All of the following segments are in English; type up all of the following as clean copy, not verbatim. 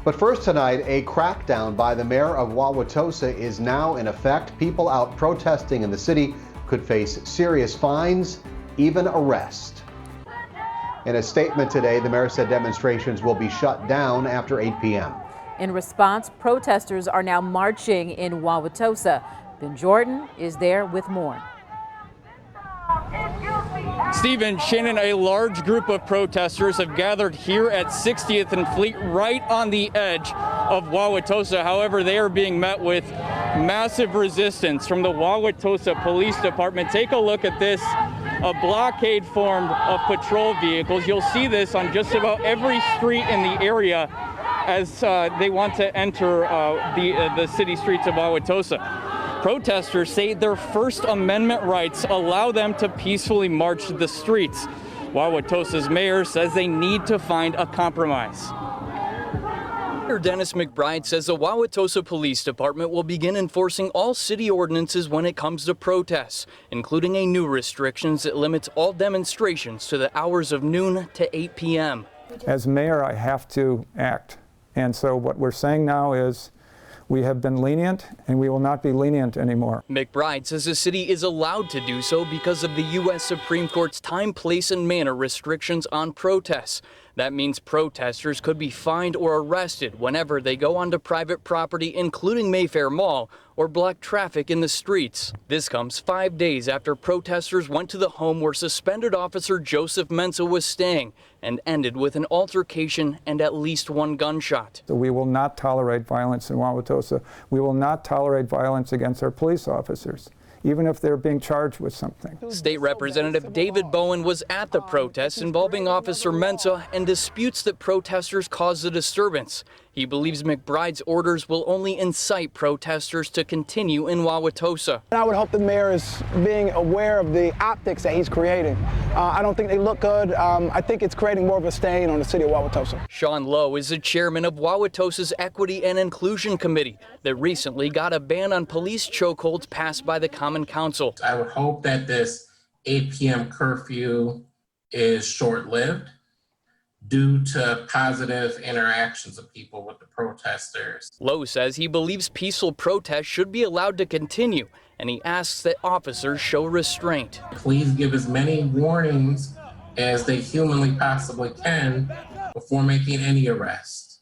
But first tonight, a crackdown by the mayor of Wauwatosa is now in effect. People out protesting in the city could face serious fines, even arrest. In a statement today, the mayor said demonstrations will be shut down after 8 p.m. In response, protesters are now marching in Wauwatosa. Ben Jordan is there with more. Stephen, Shannon, a large group of protesters have gathered here at 60th and Fleet, right on the edge of Wauwatosa. However, they are being met with massive resistance from the Wauwatosa Police Department. Take a look at this. A blockade formed of patrol vehicles. You'll see this on just about every street in the area as they want to enter the city streets of Wauwatosa. Protesters say their First Amendment rights allow them to peacefully march the streets. Wauwatosa's mayor says they need to find a compromise. Mayor Dennis McBride says the Wauwatosa Police Department will begin enforcing all city ordinances when it comes to protests, including a new restrictions that limits all demonstrations to the hours of noon to 8 p.m. As mayor, I have to act. And so what we're saying now is we have been lenient, and we will not be lenient anymore. McBride says the city is allowed to do so because of the U.S. Supreme Court's time, place, and manner restrictions on protests. That means protesters could be fined or arrested whenever they go onto private property, including Mayfair Mall, or block traffic in the streets. This comes 5 days after protesters went to the home where suspended officer Joseph Mensa was staying and ended with an altercation and at least one gunshot. So we will not tolerate violence in Wauwatosa. We will not tolerate violence against our police officers, even if they're being charged with something. State Representative David Bowen was at the protests involving Officer Mensa and disputes that protesters caused the disturbance. He believes McBride's orders will only incite protesters to continue in Wauwatosa. I would hope the mayor is being aware of the optics that he's creating. I don't think they look good. I think it's creating more of a stain on the city of Wauwatosa. Sean Lowe is the chairman of Wauwatosa's Equity and Inclusion Committee that recently got a ban on police chokeholds passed by the Common Council. I would hope that this 8 p.m. curfew is short-lived due to positive interactions of people with the protesters. Lowe says he believes peaceful protests should be allowed to continue, and he asks that officers show restraint. Please give as many warnings as they humanly possibly can before making any arrest.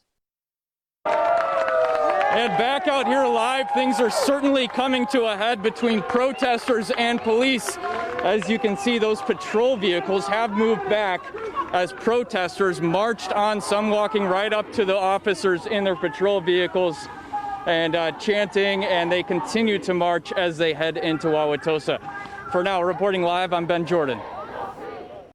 And back out here live, things are certainly coming to a head between protesters and police. As you can see, those patrol vehicles have moved back as protesters marched on, some walking right up to the officers in their patrol vehicles and chanting, and they continue to march as they head into Wauwatosa. For now, reporting live, I'm Ben Jordan.